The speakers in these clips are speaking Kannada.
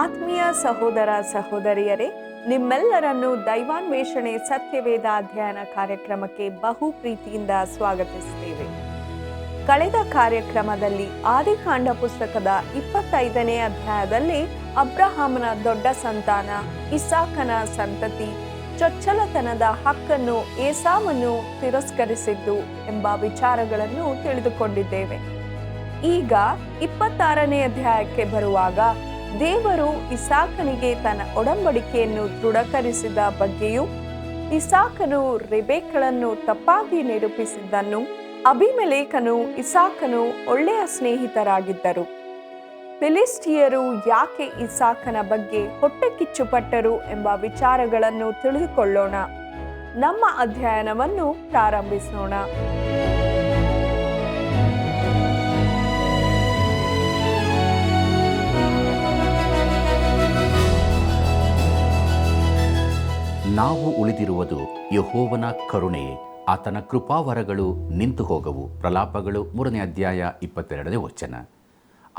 ಆತ್ಮೀಯ ಸಹೋದರ ಸಹೋದರಿಯರೇ, ನಿಮ್ಮೆಲ್ಲರನ್ನು ದೈವಾನ್ವೇಷಣೆ ಸತ್ಯವೇದ ಅಧ್ಯಯನ ಕಾರ್ಯಕ್ರಮಕ್ಕೆ ಬಹು ಪ್ರೀತಿಯಿಂದ ಸ್ವಾಗತಿಸುತ್ತೇವೆ. ಕಳೆದ ಕಾರ್ಯಕ್ರಮದಲ್ಲಿ ಆದಿಕಾಂಡ ಪುಸ್ತಕದ 25ನೇ ಅಧ್ಯಾಯದಲ್ಲಿ ಅಬ್ರಹಾಮನ ದೊಡ್ಡ ಸಂತಾನ ಇಸಾಕನ ಸಂತತಿ ಚೊಚ್ಚಲತನದ ಹಕ್ಕನ್ನು ಏಸಾವನ್ನು ತಿರಸ್ಕರಿಸಿದ್ದು ಎಂಬ ವಿಚಾರಗಳನ್ನು ತಿಳಿದುಕೊಂಡಿದ್ದೇವೆ. ಈಗ 26ನೇ ಅಧ್ಯಾಯಕ್ಕೆ ಬರುವಾಗ ದೇವರು ಇಸಾಕನಿಗೆ ತನ್ನ ಒಡಂಬಡಿಕೆಯನ್ನು ದೃಢೀಕರಿಸಿದ ಬಗ್ಗೆಯೂ, ಇಸಾಕನು ರೆಬೆಕ್ಕಳನ್ನು ತಪ್ಪಾಗಿ ನಿರೂಪಿಸಿದ್ದನ್ನು, ಅಬಿಮೆಲೇಕನು ಇಸಾಕನು ಒಳ್ಳೆಯ ಸ್ನೇಹಿತರಾಗಿದ್ದರು, ಫಿಲಿಸ್ಟಿಯರು ಯಾಕೆ ಇಸಾಕನ ಬಗ್ಗೆ ಹೊಟ್ಟೆ ಕಿಚ್ಚುಪಟ್ಟರು ಎಂಬ ವಿಚಾರಗಳನ್ನು ತಿಳಿದುಕೊಳ್ಳೋಣ. ನಮ್ಮ ಅಧ್ಯಯನವನ್ನು ಪ್ರಾರಂಭಿಸೋಣ. ನಾವು ಉಳಿದಿರುವುದು ಯೆಹೋವನ ಕರುಣೆಯೇ, ಆತನ ಕೃಪಾವರಗಳು ನಿಂತು ಹೋಗವು. ಪ್ರಲಾಪಗಳು 3ನೇ ಅಧ್ಯಾಯ 22ನೇ ವಚನ.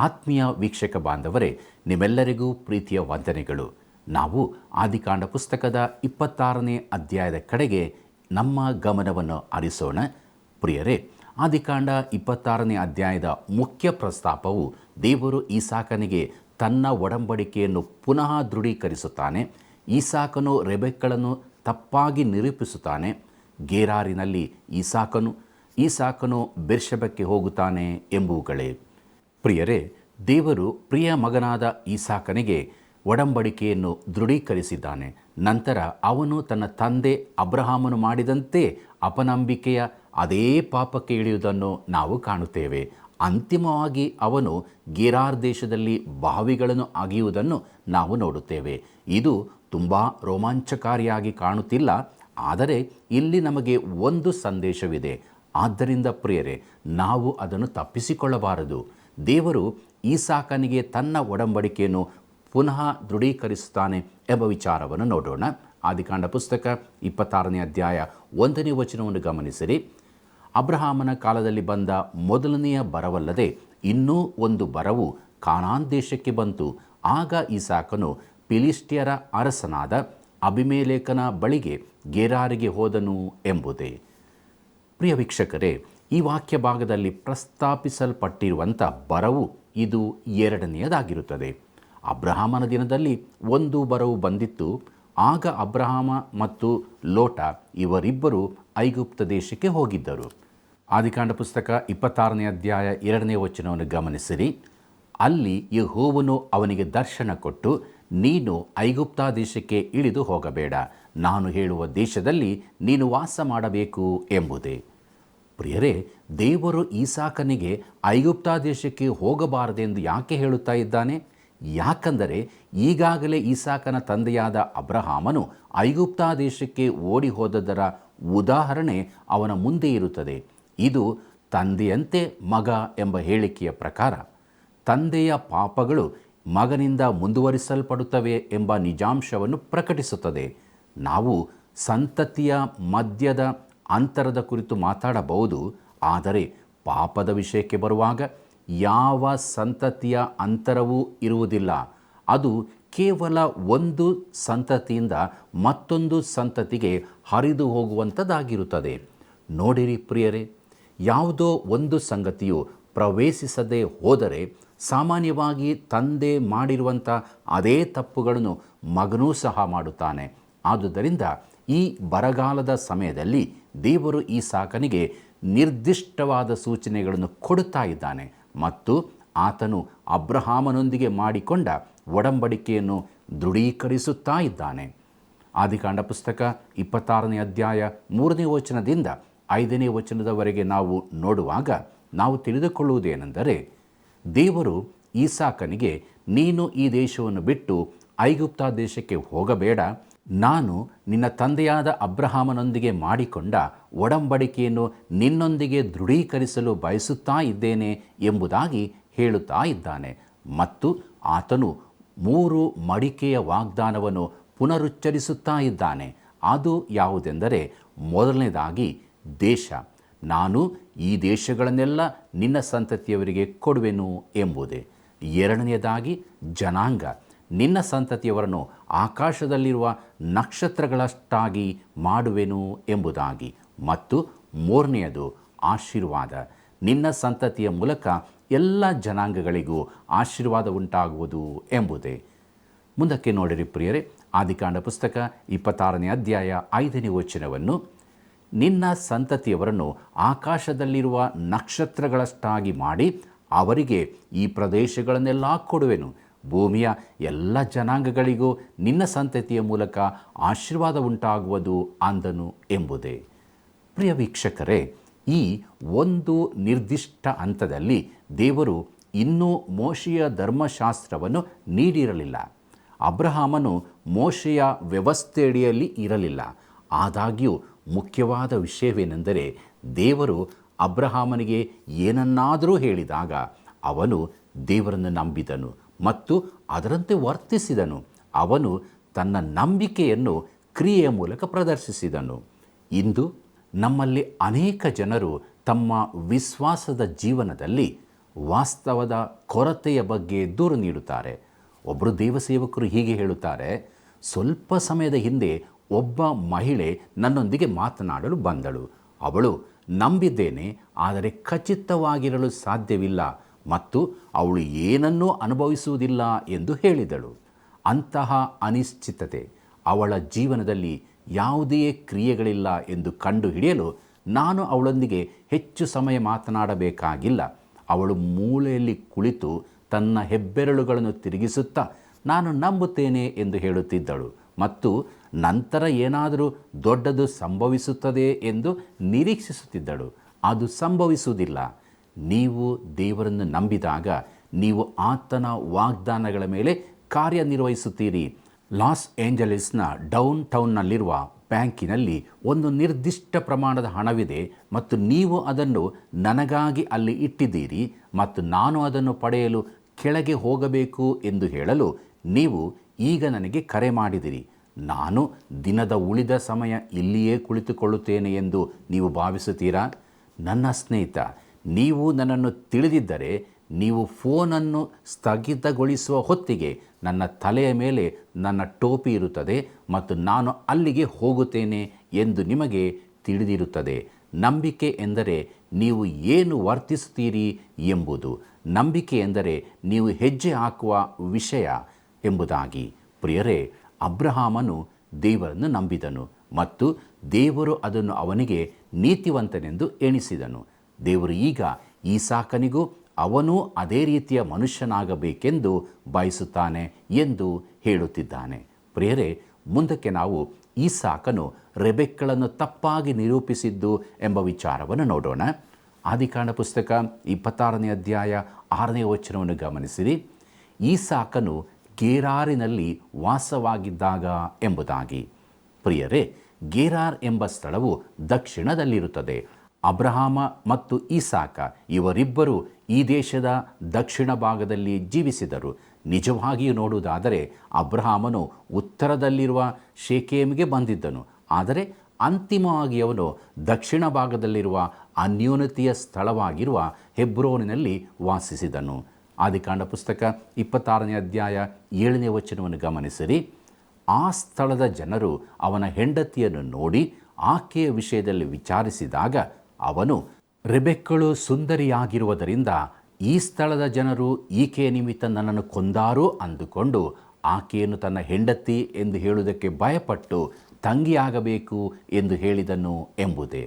ಆತ್ಮೀಯ ವೀಕ್ಷಕ ಬಾಂಧವರೇ, ನಿಮ್ಮೆಲ್ಲರಿಗೂ ಪ್ರೀತಿಯ ವಂದನೆಗಳು. ನಾವು ಆದಿಕಾಂಡ ಪುಸ್ತಕದ 26ನೇ ಅಧ್ಯಾಯದ ಕಡೆಗೆ ನಮ್ಮ ಗಮನವನ್ನು ಹರಿಸೋಣ. ಪ್ರಿಯರೇ, ಆದಿಕಾಂಡ 26ನೇ ಅಧ್ಯಾಯದ ಮುಖ್ಯ ಪ್ರಸ್ತಾಪವು ದೇವರು ಈಸಾಕನಿಗೆ ತನ್ನ ಒಡಂಬಡಿಕೆಯನ್ನು ಪುನಃ ದೃಢೀಕರಿಸುತ್ತಾನೆ. ಈಸಾಕನು ರೆಬೆಕ್ಕಳನ್ನು ತಪ್ಪಾಗಿ ನಿರೂಪಿಸುತ್ತಾನೆ. ಗೆರಾರಿನಲ್ಲಿ ಈಸಾಕನು ಬೆರ್ಷೆಬಕ್ಕೆ ಹೋಗುತ್ತಾನೆ ಎಂಬುವುಗಳೇ. ಪ್ರಿಯರೇ, ದೇವರು ಪ್ರಿಯ ಮಗನಾದ ಈಸಾಕನಿಗೆ ಒಡಂಬಡಿಕೆಯನ್ನು ದೃಢೀಕರಿಸಿದ್ದಾನೆ. ನಂತರ ಅವನು ತನ್ನ ತಂದೆ ಅಬ್ರಹಾಮನು ಮಾಡಿದಂತೆ ಅಪನಂಬಿಕೆಯ ಅದೇ ಪಾಪಕ್ಕೆ ಇಳಿಯುವುದನ್ನು ನಾವು ಕಾಣುತ್ತೇವೆ. ಅಂತಿಮವಾಗಿ ಅವನು ಗೆರಾರ್ ದೇಶದಲ್ಲಿ ಬಾವಿಗಳನ್ನು ಅಗೆಯುವುದನ್ನು ನಾವು ನೋಡುತ್ತೇವೆ. ಇದು ತುಂಬ ರೋಮಾಂಚಕಾರಿಯಾಗಿ ಕಾಣುತ್ತಿಲ್ಲ, ಆದರೆ ಇಲ್ಲಿ ನಮಗೆ ಒಂದು ಸಂದೇಶವಿದೆ. ಆದ್ದರಿಂದ ಪ್ರಿಯರೇ, ನಾವು ಅದನ್ನು ತಪ್ಪಿಸಿಕೊಳ್ಳಬಾರದು. ದೇವರು ಈಸಾಕನಿಗೆ ತನ್ನ ಒಡಂಬಡಿಕೆಯನ್ನು ಪುನಃ ದೃಢೀಕರಿಸುತ್ತಾನೆ ಎಂಬ ವಿಚಾರವನ್ನು ನೋಡೋಣ. ಆದಿಕಾಂಡ ಪುಸ್ತಕ 26ನೇ ಅಧ್ಯಾಯ 1ನೇ ವಚನವನ್ನು ಗಮನಿಸಿರಿ. ಅಬ್ರಹಾಮನ ಕಾಲದಲ್ಲಿ ಬಂದ ಮೊದಲನೆಯ ಬರವಲ್ಲದೆ ಇನ್ನೂ ಒಂದು ಬರವು ಕಾನಾನ್ ದೇಶಕ್ಕೆ ಬಂತು. ಆಗ ಈಸಾಕನು ಫಿಲಿಸ್ಟಿಯರ ಅರಸನಾದ ಅಬಿಮೆಲೇಕನ ಬಳಿಗೆ ಗೆರಾರಿಗೆ ಹೋದನು ಎಂಬುದೇ. ಪ್ರಿಯ ವೀಕ್ಷಕರೇ, ಈ ವಾಕ್ಯ ಭಾಗದಲ್ಲಿ ಪ್ರಸ್ತಾಪಿಸಲ್ಪಟ್ಟಿರುವಂಥ ಬರವು ಇದು ಎರಡನೆಯದಾಗಿರುತ್ತದೆ. ಅಬ್ರಹಾಮನ ದಿನದಲ್ಲಿ ಒಂದು ಬರವು ಬಂದಿತ್ತು. ಆಗ ಅಬ್ರಹಾಮ ಮತ್ತು ಲೋಟ ಇವರಿಬ್ಬರು ಐಗುಪ್ತ ದೇಶಕ್ಕೆ ಹೋಗಿದ್ದರು. ಆದಿಕಾಂಡ ಪುಸ್ತಕ 26ನೇ ಅಧ್ಯಾಯ 2ನೇ ವಚನವನ್ನು ಗಮನಿಸಿರಿ. ಅಲ್ಲಿ ಯೆಹೋವನು ಅವನಿಗೆ ದರ್ಶನ ಕೊಟ್ಟು, ನೀನು ಐಗುಪ್ತ ದೇಶಕ್ಕೆ ಇಳಿದು ಹೋಗಬೇಡ, ನಾನು ಹೇಳುವ ದೇಶದಲ್ಲಿ ನೀನು ವಾಸ ಮಾಡಬೇಕು ಎಂಬುದೇ. ಪ್ರಿಯರೇ, ದೇವರು ಈಸಾಕನಿಗೆ ಐಗುಪ್ತ ದೇಶಕ್ಕೆ ಹೋಗಬಾರದೆಂದು ಯಾಕೆ ಹೇಳುತ್ತಾ ಇದ್ದಾನೆ? ಯಾಕಂದರೆ ಈಗಾಗಲೇ ಈಸಾಕನ ತಂದೆಯಾದ ಅಬ್ರಹಾಮನು ಐಗುಪ್ತ ದೇಶಕ್ಕೆ ಓಡಿ ಹೋದದರ ಉದಾಹರಣೆ ಅವನ ಮುಂದೆ ಇರುತ್ತದೆ. ಇದು ತಂದೆಯಂತೆ ಮಗ ಎಂಬ ಹೇಳಿಕೆಯ ಪ್ರಕಾರ ತಂದೆಯ ಪಾಪಗಳು ಮಗನಿಂದ ಮುಂದುವರಿಸಲ್ಪಡುತ್ತವೆ ಎಂಬ ನಿಜಾಂಶವನ್ನು ಪ್ರಕಟಿಸುತ್ತದೆ. ನಾವು ಸಂತತಿಯ ಮಧ್ಯದ ಅಂತರದ ಕುರಿತು ಮಾತಾಡಬಹುದು, ಆದರೆ ಪಾಪದ ವಿಷಯಕ್ಕೆ ಬರುವಾಗ ಯಾವ ಸಂತತಿಯ ಅಂತರವೂ ಇರುವುದಿಲ್ಲ. ಅದು ಕೇವಲ ಒಂದು ಸಂತತಿಯಿಂದ ಮತ್ತೊಂದು ಸಂತತಿಗೆ ಹರಿದು ಹೋಗುವಂಥದ್ದಾಗಿರುತ್ತದೆ. ನೋಡಿರಿ ಪ್ರಿಯರೇ, ಯಾವುದೋ ಒಂದು ಸಂಗತಿಯು ಪ್ರವೇಶಿಸದೆ ಹೋದರೆ ಸಾಮಾನ್ಯವಾಗಿ ತಂದೆ ಮಾಡಿರುವಂಥ ಅದೇ ತಪ್ಪುಗಳನ್ನು ಮಗನೂ ಸಹ ಮಾಡುತ್ತಾನೆ. ಆದುದರಿಂದ ಈ ಬರಗಾಲದ ಸಮಯದಲ್ಲಿ ದೇವರು ಈಸಾಕನಿಗೆ ನಿರ್ದಿಷ್ಟವಾದ ಸೂಚನೆಗಳನ್ನು ಕೊಡುತ್ತಾ ಇದ್ದಾನೆ ಮತ್ತು ಆತನು ಅಬ್ರಹಾಮನೊಂದಿಗೆ ಮಾಡಿಕೊಂಡ ಒಡಂಬಡಿಕೆಯನ್ನು ದೃಢೀಕರಿಸುತ್ತಾ ಇದ್ದಾನೆ. ಆದಿಕಾಂಡ ಪುಸ್ತಕ 26ನೇ ಅಧ್ಯಾಯ 3ನೇ ವಚನದಿಂದ 5ನೇ ವಚನದವರೆಗೆ ನಾವು ನೋಡುವಾಗ ನಾವು ತಿಳಿದುಕೊಳ್ಳುವುದೇನೆಂದರೆ, ದೇವರು ಈಸಾಕನಿಗೆ, ನೀನು ಈ ದೇಶವನ್ನು ಬಿಟ್ಟು ಐಗುಪ್ತ ದೇಶಕ್ಕೆ ಹೋಗಬೇಡ, ನಾನು ನಿನ್ನ ತಂದೆಯಾದ ಅಬ್ರಹಾಮನೊಂದಿಗೆ ಮಾಡಿಕೊಂಡ ಒಡಂಬಡಿಕೆಯನ್ನು ನಿನ್ನೊಂದಿಗೆ ದೃಢೀಕರಿಸಲು ಬಯಸುತ್ತಾ ಇದ್ದೇನೆ ಎಂಬುದಾಗಿ ಹೇಳುತ್ತಾ ಇದ್ದಾನೆ. ಮತ್ತು ಆತನು 3 ಮಡಿಕೆಯ ವಾಗ್ದಾನವನ್ನು ಪುನರುಚ್ಚರಿಸುತ್ತಾ ಇದ್ದಾನೆ. ಅದು ಯಾವುದೆಂದರೆ, ಮೊದಲನೇದಾಗಿ ದೇಶ, ನಾನು ಈ ದೇಶಗಳನ್ನೆಲ್ಲ ನಿನ್ನ ಸಂತತಿಯವರಿಗೆ ಕೊಡುವೆನು ಎಂಬುದೇ. ಎರಡನೆಯದಾಗಿ ಜನಾಂಗ, ನಿನ್ನ ಸಂತತಿಯವರನ್ನು ಆಕಾಶದಲ್ಲಿರುವ ನಕ್ಷತ್ರಗಳಷ್ಟಾಗಿ ಮಾಡುವೆನು ಎಂಬುದಾಗಿ. ಮತ್ತು ಮೂರನೆಯದು ಆಶೀರ್ವಾದ. ನಿನ್ನ ಸಂತತಿಯ ಮೂಲಕ ಎಲ್ಲ ಜನಾಂಗಗಳಿಗೂ ಆಶೀರ್ವಾದ ಉಂಟಾಗುವುದು ಎಂಬುದೇ. ಮುಂದಕ್ಕೆ ನೋಡಿರಿ ಪ್ರಿಯರೇ, ಆದಿಕಾಂಡ ಪುಸ್ತಕ 26ನೇ ಅಧ್ಯಾಯ 5ನೇ ವಚನವನ್ನು, ನಿನ್ನ ಸಂತತಿಯವರನ್ನು ಆಕಾಶದಲ್ಲಿರುವ ನಕ್ಷತ್ರಗಳಷ್ಟಾಗಿ ಮಾಡಿ ಅವರಿಗೆ ಈ ಪ್ರದೇಶಗಳನ್ನೆಲ್ಲ ಕೊಡುವೆನು. ಭೂಮಿಯ ಎಲ್ಲ ಜನಾಂಗಗಳಿಗೂ ನಿನ್ನ ಸಂತತಿಯ ಮೂಲಕ ಆಶೀರ್ವಾದ ಉಂಟಾಗುವುದು ಅಂದನು ಎಂಬುದೇ. ಪ್ರಿಯ ವೀಕ್ಷಕರೇ, ಈ ಒಂದು ನಿರ್ದಿಷ್ಟ ಹಂತದಲ್ಲಿ ದೇವರು ಇನ್ನೂ ಮೋಶೆಯ ಧರ್ಮಶಾಸ್ತ್ರವನ್ನು ನೀಡಿರಲಿಲ್ಲ. ಅಬ್ರಹಾಮನು ಮೋಶೆಯ ವ್ಯವಸ್ಥೆಯಡಿಯಲ್ಲಿ ಇರಲಿಲ್ಲ. ಆದಾಗ್ಯೂ ಮುಖ್ಯವಾದ ವಿಷಯವೇನೆಂದರೆ, ದೇವರು ಅಬ್ರಹಾಮನಿಗೆ ಏನನ್ನಾದರೂ ಹೇಳಿದಾಗ ಅವನು ದೇವರನ್ನು ನಂಬಿದನು ಮತ್ತು ಅದರಂತೆ ವರ್ತಿಸಿದನು. ಅವನು ತನ್ನ ನಂಬಿಕೆಯನ್ನು ಕ್ರಿಯೆಯ ಮೂಲಕ ಪ್ರದರ್ಶಿಸಿದನು. ಇಂದು ನಮ್ಮಲ್ಲಿ ಅನೇಕ ಜನರು ತಮ್ಮ ವಿಶ್ವಾಸದ ಜೀವನದಲ್ಲಿ ವಾಸ್ತವದ ಕೊರತೆಯ ಬಗ್ಗೆ ದೂರು ನೀಡುತ್ತಾರೆ. ಒಬ್ಬರು ದೇವಸೇವಕರು ಹೀಗೆ ಹೇಳುತ್ತಾರೆ, ಸ್ವಲ್ಪ ಸಮಯದ ಹಿಂದೆ ಒಬ್ಬ ಮಹಿಳೆ ನನ್ನೊಂದಿಗೆ ಮಾತನಾಡಲು ಬಂದಳು. ಅವಳು ನಂಬಿದ್ದೇನೆ, ಆದರೆ ಖಚಿತವಾಗಿರಲು ಸಾಧ್ಯವಿಲ್ಲ ಮತ್ತು ಅವಳು ಏನನ್ನೂ ಅನುಭವಿಸುವುದಿಲ್ಲ ಎಂದು ಹೇಳಿದಳು. ಅಂತಹ ಅನಿಶ್ಚಿತತೆ ಅವಳ ಜೀವನದಲ್ಲಿ ಯಾವುದೇ ಕ್ರಿಯೆಗಳಿಲ್ಲ ಎಂದು ಕಂಡುಹಿಡಿಯಲು ನಾನು ಅವಳೊಂದಿಗೆ ಹೆಚ್ಚು ಸಮಯ ಮಾತನಾಡಬೇಕಾಗಿಲ್ಲ. ಅವಳು ಮೂಲೆಯಲ್ಲಿ ಕುಳಿತು ತನ್ನ ಹೆಬ್ಬೆರಳುಗಳನ್ನು ತಿರುಗಿಸುತ್ತಾ ನಾನು ನಂಬುತ್ತೇನೆ ಎಂದು ಹೇಳುತ್ತಿದ್ದಳು ಮತ್ತು ನಂತರ ಏನಾದರೂ ದೊಡ್ಡದು ಸಂಭವಿಸುತ್ತದೆ ಎಂದು ನಿರೀಕ್ಷಿಸುತ್ತಿದ್ದಳು. ಅದು ಸಂಭವಿಸುವುದಿಲ್ಲ. ನೀವು ದೇವರನ್ನು ನಂಬಿದಾಗ ನೀವು ಆತನ ವಾಗ್ದಾನಗಳ ಮೇಲೆ ಕಾರ್ಯನಿರ್ವಹಿಸುತ್ತೀರಿ. ಲಾಸ್ ಏಂಜಲೀಸ್ನ ಡೌನ್ ಟೌನ್ನಲ್ಲಿರುವ ಬ್ಯಾಂಕಿನಲ್ಲಿ ಒಂದು ನಿರ್ದಿಷ್ಟ ಪ್ರಮಾಣದ ಹಣವಿದೆ ಮತ್ತು ನೀವು ಅದನ್ನು ನನಗಾಗಿ ಅಲ್ಲಿ ಇಟ್ಟಿದ್ದೀರಿ ಮತ್ತು ನಾನು ಅದನ್ನು ಪಡೆಯಲು ಕೆಳಗೆ ಹೋಗಬೇಕು ಎಂದು ಹೇಳಲು ನೀವು ಈಗ ನನಗೆ ಕರೆ ಮಾಡಿದಿರಿ. ನಾನು ದಿನದ ಉಳಿದ ಸಮಯ ಇಲ್ಲಿಯೇ ಕುಳಿತುಕೊಳ್ಳುತ್ತೇನೆ ಎಂದು ನೀವು ಭಾವಿಸುತ್ತೀರಾ? ನನ್ನ ಸ್ನೇಹಿತ, ನೀವು ನನ್ನನ್ನು ತಿಳಿದಿದ್ದರೆ ನೀವು ಫೋನನ್ನು ಸ್ಥಗಿತಗೊಳಿಸುವ ಹೊತ್ತಿಗೆ ನನ್ನ ತಲೆಯ ಮೇಲೆ ನನ್ನ ಟೋಪಿ ಇರುತ್ತದೆ ಮತ್ತು ನಾನು ಅಲ್ಲಿಗೆ ಹೋಗುತ್ತೇನೆ ಎಂದು ನಿಮಗೆ ತಿಳಿದಿರುತ್ತದೆ. ನಂಬಿಕೆ ಎಂದರೆ ನೀವು ಏನು ವರ್ತಿಸುತ್ತೀರಿ ಎಂಬುದು. ನಂಬಿಕೆ ಎಂದರೆ ನೀವು ಹೆಜ್ಜೆ ಹಾಕುವ ವಿಷಯ ಎಂಬುದಾಗಿ. ಪ್ರಿಯರೇ, ಅಬ್ರಹಾಮನು ದೇವರನ್ನು ನಂಬಿದನು ಮತ್ತು ದೇವರು ಅದನ್ನು ಅವನಿಗೆ ನೀತಿವಂತನೆಂದು ಎಣಿಸಿದನು. ದೇವರು ಈಗ ಈಸಾಕನಿಗೂ ಅವನೂ ಅದೇ ರೀತಿಯ ಮನುಷ್ಯನಾಗಬೇಕೆಂದು ಬಯಸುತ್ತಾನೆ ಎಂದು ಹೇಳುತ್ತಿದ್ದಾನೆ. ಪ್ರಿಯರೇ, ಮುಂದಕ್ಕೆ ನಾವು ಈಸಾಕನು ರೆಬೆಕ್ಕಳನ್ನು ತಪ್ಪಾಗಿ ನಿರೂಪಿಸಿದ್ದು ಎಂಬ ವಿಚಾರವನ್ನು ನೋಡೋಣ. ಆದಿಕಾಂಡ ಪುಸ್ತಕ 26ನೇ ಅಧ್ಯಾಯ 6ನೇ ವಚನವನ್ನು ಗಮನಿಸಿರಿ. ಈಸಾಕನು ಗೆರಾರಿನಲ್ಲಿ ವಾಸವಾಗಿದ್ದಾಗ ಎಂಬುದಾಗಿ. ಪ್ರಿಯರೇ, ಗೆರಾರ್ ಎಂಬ ಸ್ಥಳವು ದಕ್ಷಿಣದಲ್ಲಿರುತ್ತದೆ. ಅಬ್ರಹಾಮ ಮತ್ತು ಈಸಾಕ ಇವರಿಬ್ಬರು ಈ ದೇಶದ ದಕ್ಷಿಣ ಭಾಗದಲ್ಲಿ ಜೀವಿಸಿದರು. ನಿಜವಾಗಿಯೂ ನೋಡುವುದಾದರೆ ಅಬ್ರಹಾಮನು ಉತ್ತರದಲ್ಲಿರುವ ಶೇಕೆಮಿಗೆ ಬಂದಿದ್ದನು, ಆದರೆ ಅಂತಿಮವಾಗಿ ಅವನು ದಕ್ಷಿಣ ಭಾಗದಲ್ಲಿರುವ ಅನ್ಯೋನ್ಯತೆಯ ಸ್ಥಳವಾಗಿರುವ ಹೆಬ್ರೋನಿನಲ್ಲಿ ವಾಸಿಸಿದನು. ಆದಿಕಾಂಡ ಪುಸ್ತಕ 26ನೇ ಅಧ್ಯಾಯ 7ನೇ ವಚನವನ್ನು ಗಮನಿಸಿರಿ. ಆ ಸ್ಥಳದ ಜನರು ಅವನ ಹೆಂಡತಿಯನ್ನು ನೋಡಿ ಆಕೆಯ ವಿಷಯದಲ್ಲಿ ವಿಚಾರಿಸಿದಾಗ ಅವನು, ರೆಬೆಕ್ಕಳು ಸುಂದರಿಯಾಗಿರುವುದರಿಂದ ಈ ಸ್ಥಳದ ಜನರು ಈಕೆಯ ನಿಮಿತ್ತ ನನ್ನನ್ನು ಕೊಂದಾರು ಅಂದುಕೊಂಡು ಆಕೆಯನ್ನು ತನ್ನ ಹೆಂಡತಿ ಎಂದು ಹೇಳುವುದಕ್ಕೆ ಭಯಪಟ್ಟು ತಂಗಿಯಾಗಬೇಕು ಎಂದು ಹೇಳಿದನು ಎಂಬುದೇ.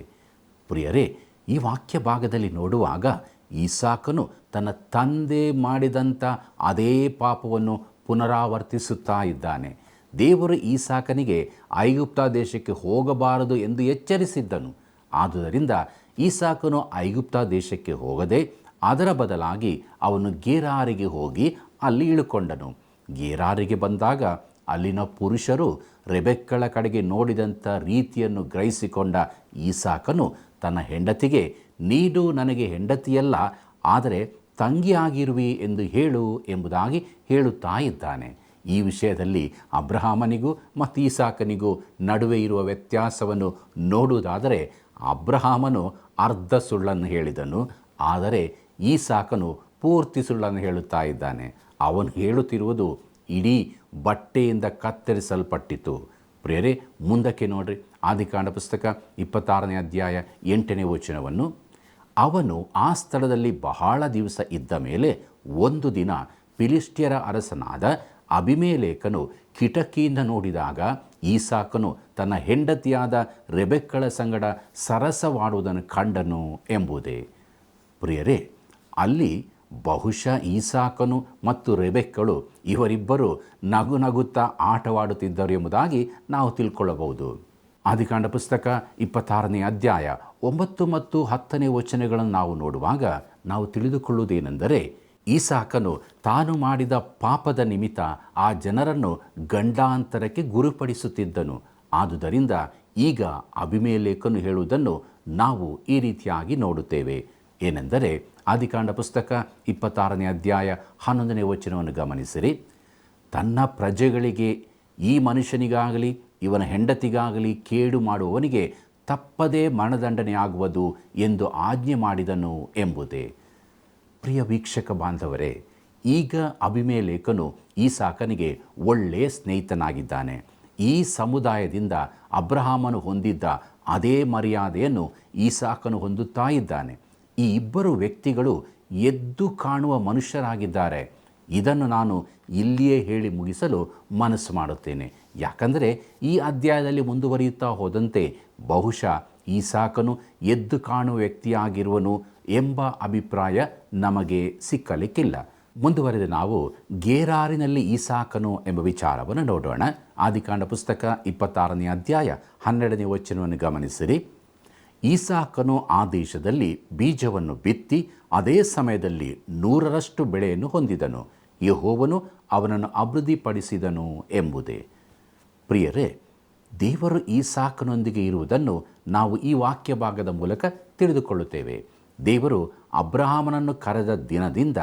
ಪ್ರಿಯರೇ, ಈ ವಾಕ್ಯ ಭಾಗದಲ್ಲಿ ನೋಡುವಾಗ ಈಸಾಕನು ತನ್ನ ತಂದೆ ಮಾಡಿದಂಥ ಅದೇ ಪಾಪವನ್ನು ಪುನರಾವರ್ತಿಸುತ್ತಾ ಇದ್ದಾನೆ. ದೇವರು ಈಸಾಕನಿಗೆ ಐಗುಪ್ತ ದೇಶಕ್ಕೆ ಹೋಗಬಾರದು ಎಂದು ಎಚ್ಚರಿಸಿದ್ದನು. ಆದುದರಿಂದ ಈಸಾಕನು ಐಗುಪ್ತ ದೇಶಕ್ಕೆ ಹೋಗದೆ ಅದರ ಬದಲಾಗಿ ಅವನು ಗೆರಾರಿಗೆ ಹೋಗಿ ಅಲ್ಲಿ ಇಳುಕೊಂಡನು. ಗೆರಾರಿಗೆ ಬಂದಾಗ ಅಲ್ಲಿನ ಪುರುಷರು ರೆಬೆಕ್ಕಳ ಕಡೆಗೆ ನೋಡಿದಂಥ ರೀತಿಯನ್ನು ಗ್ರಹಿಸಿಕೊಂಡ ಈಸಾಕನು ತನ್ನ ಹೆಂಡತಿಗೆ, ನೀನು ನನಗೆ ಹೆಂಡತಿಯಲ್ಲ, ಆದರೆ ತಂಗಿಯಾಗಿರುವಿ ಎಂದು ಹೇಳು ಎಂಬುದಾಗಿ ಹೇಳುತ್ತಾ ಇದ್ದಾನೆ. ಈ ವಿಷಯದಲ್ಲಿ ಅಬ್ರಹಾಮನಿಗೂ ಮತ್ತು ಈಸಾಕನಿಗೂ ನಡುವೆ ಇರುವ ವ್ಯತ್ಯಾಸವನ್ನು ನೋಡುವುದಾದರೆ ಅಬ್ರಹಾಮನು ಅರ್ಧ ಸುಳ್ಳನ್ನು ಹೇಳಿದನು, ಆದರೆ ಈಸಾಕನು ಪೂರ್ತಿ ಸುಳ್ಳನ್ನು ಹೇಳುತ್ತಾ ಇದ್ದಾನೆ. ಅವನು ಹೇಳುತ್ತಿರುವುದು ಇಡೀ ಬಟ್ಟೆಯಿಂದ ಕತ್ತರಿಸಲ್ಪಟ್ಟಿತು. ಪ್ರಿಯರೇ, ಮುಂದಕ್ಕೆ ನೋಡ್ರಿ, ಆದಿಕಾಂಡ ಪುಸ್ತಕ 26ನೇ ಅಧ್ಯಾಯ 8ನೇ ವಚನವನ್ನು. ಅವನು ಆ ಸ್ಥಳದಲ್ಲಿ ಬಹಳ ದಿವಸ ಇದ್ದ ಮೇಲೆ ಒಂದು ದಿನ ಫಿಲಿಷ್ಟಿಯರ ಅರಸನಾದ ಅಬಿಮೆಲೇಕನು ಕಿಟಕಿಯಿಂದ ನೋಡಿದಾಗ ಈಸಾಕನು ತನ್ನ ಹೆಂಡತಿಯಾದ ರೆಬೆಕ್ಕಳ ಸಂಗಡ ಸರಸವಾಡುವುದನ್ನು ಕಂಡನು ಎಂಬುದೇ. ಪ್ರಿಯರೇ, ಅಲ್ಲಿ ಬಹುಶಃ ಈಸಾಕನು ಮತ್ತು ರೆಬೆಕ್ಕಳು ಇವರಿಬ್ಬರು ನಗು ನಗುತ್ತಾ ಆಟವಾಡುತ್ತಿದ್ದರು ಎಂಬುದಾಗಿ ನಾವು ತಿಳ್ಕೊಳ್ಳಬಹುದು. ಆದಿಕಾಂಡ ಪುಸ್ತಕ 26ನೇ ಅಧ್ಯಾಯ 9 ಮತ್ತು 10ನೇ ವಚನಗಳನ್ನು ನಾವು ನೋಡುವಾಗ ನಾವು ತಿಳಿದುಕೊಳ್ಳುವುದೇನೆಂದರೆ, ಈಸಾಕನು ತಾನು ಮಾಡಿದ ಪಾಪದ ನಿಮಿತ್ತ ಆ ಜನರನ್ನು ಗಂಡಾಂತರಕ್ಕೆ ಗುರುಪಡಿಸುತ್ತಿದ್ದನು. ಆದುದರಿಂದ ಈಗ ಅಬಿಮೆಲೇಕನು ಹೇಳುವುದನ್ನು ನಾವು ಈ ರೀತಿಯಾಗಿ ನೋಡುತ್ತೇವೆ. ಏನೆಂದರೆ, ಆದಿಕಾಂಡ ಪುಸ್ತಕ 26ನೇ ಅಧ್ಯಾಯ 11ನೇ ವಚನವನ್ನು ಗಮನಿಸಿರಿ. ತನ್ನ ಪ್ರಜೆಗಳಿಗೆ, ಈ ಮನುಷ್ಯನಿಗಾಗಲಿ ಇವನ ಹೆಂಡತಿಗಾಗಲಿ ಕೇಡು ಮಾಡುವವನಿಗೆ ತಪ್ಪದೇ ಮರಣದಂಡನೆ ಆಗುವುದು ಎಂದು ಆಜ್ಞೆ ಮಾಡಿದನು ಎಂಬುದೇ. ಪ್ರಿಯ ವೀಕ್ಷಕ ಬಾಂಧವರೇ, ಈಗ ಅಬಿಮೆಲೇಕನು ಈಸಾಕನಿಗೆ ಒಳ್ಳೆಯ ಸ್ನೇಹಿತನಾಗಿದ್ದಾನೆ. ಈ ಸಮುದಾಯದಿಂದ ಅಬ್ರಹಾಮನು ಹೊಂದಿದ್ದ ಅದೇ ಮರ್ಯಾದೆಯನ್ನು ಈಸಾಕನು ಹೊಂದುತ್ತಾ ಇದ್ದಾನೆ. ಈ ಇಬ್ಬರು ವ್ಯಕ್ತಿಗಳು ಎದ್ದು ಕಾಣುವ ಮನುಷ್ಯರಾಗಿದ್ದಾರೆ. ಇದನ್ನು ನಾನು ಇಲ್ಲಿಯೇ ಹೇಳಿ ಮುಗಿಸಲು ಮನಸ್ಸು ಮಾಡುತ್ತೇನೆ. ಯಾಕಂದರೆ ಈ ಅಧ್ಯಾಯದಲ್ಲಿ ಮುಂದುವರಿಯುತ್ತಾ ಹೋದಂತೆ ಬಹುಶಃ ಈಸಾಕನು ಎದ್ದು ಕಾಣುವ ವ್ಯಕ್ತಿಯಾಗಿರುವನು ಎಂಬ ಅಭಿಪ್ರಾಯ ನಮಗೆ ಸಿಕ್ಕಲಿಕ್ಕಿಲ್ಲ. ಮುಂದುವರೆದ ನಾವು ಗೆರಾರಿನಲ್ಲಿ ಈಸಾಕನು ಎಂಬ ವಿಚಾರವನ್ನು ನೋಡೋಣ. ಆದಿಕಾಂಡ ಪುಸ್ತಕ 26ನೇ ಅಧ್ಯಾಯ 12ನೇ ವಚನವನ್ನು ಗಮನಿಸಿರಿ. ಈಸಾಕನು ಆ ದೇಶದಲ್ಲಿ ಬೀಜವನ್ನು ಬಿತ್ತಿ ಅದೇ ಸಮಯದಲ್ಲಿ 100ರಷ್ಟು ಬೆಳೆಯನ್ನು ಹೊಂದಿದನು. ಯೆಹೋವನು ಅವನನ್ನು ಅಭಿವೃದ್ಧಿಪಡಿಸಿದನು ಎಂಬುದೇ. ಪ್ರಿಯರೇ, ದೇವರು ಈಸಾಕನೊಂದಿಗೆ ಇರುವುದನ್ನು ನಾವು ಈ ವಾಕ್ಯ ಭಾಗದ ಮೂಲಕ ತಿಳಿದುಕೊಳ್ಳುತ್ತೇವೆ. ದೇವರು ಅಬ್ರಹಾಮನನ್ನು ಕರೆದ ದಿನದಿಂದ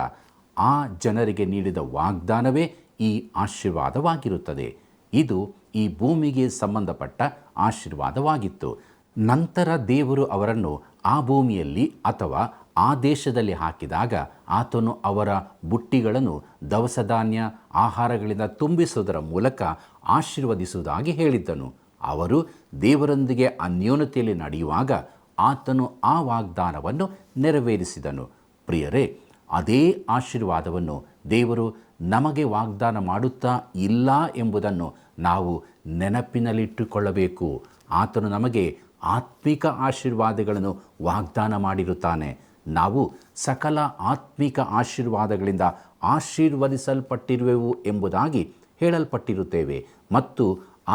ಆ ಜನರಿಗೆ ನೀಡಿದ ವಾಗ್ದಾನವೇ ಈ ಆಶೀರ್ವಾದವಾಗಿರುತ್ತದೆ. ಇದು ಈ ಭೂಮಿಗೆ ಸಂಬಂಧಪಟ್ಟ ಆಶೀರ್ವಾದವಾಗಿತ್ತು. ನಂತರ ದೇವರು ಅವರನ್ನು ಆ ಭೂಮಿಯಲ್ಲಿ ಅಥವಾ ಆ ದೇಶದಲ್ಲಿ ಹಾಕಿದಾಗ ಆತನು ಅವರ ಬುಟ್ಟಿಗಳನ್ನು ದವಸ ಧಾನ್ಯ ಆಹಾರಗಳಿಂದ ತುಂಬಿಸುವುದರ ಮೂಲಕ ಆಶೀರ್ವದಿಸುವುದಾಗಿ ಹೇಳಿದ್ದನು. ಅವರು ದೇವರೊಂದಿಗೆ ಅನ್ಯೋನ್ಯತೆಯಲ್ಲಿ ನಡೆಯುವಾಗ ಆತನು ಆ ವಾಗ್ದಾನವನ್ನು ನೆರವೇರಿಸಿದನು. ಪ್ರಿಯರೇ, ಅದೇ ಆಶೀರ್ವಾದವನ್ನು ದೇವರು ನಮಗೆ ವಾಗ್ದಾನ ಮಾಡುತ್ತಾ ಇಲ್ಲ ಎಂಬುದನ್ನು ನಾವು ನೆನಪಿನಲ್ಲಿಟ್ಟುಕೊಳ್ಳಬೇಕು. ಆತನು ನಮಗೆ ಆತ್ಮಿಕ ಆಶೀರ್ವಾದಗಳನ್ನು ವಾಗ್ದಾನ ಮಾಡಿರುತ್ತಾನೆ. ನಾವು ಸಕಲ ಆತ್ಮಿಕ ಆಶೀರ್ವಾದಗಳಿಂದ ಆಶೀರ್ವದಿಸಲ್ಪಟ್ಟಿರುವೆವು ಎಂಬುದಾಗಿ ಹೇಳಲ್ಪಟ್ಟಿರುತ್ತೇವೆ ಮತ್ತು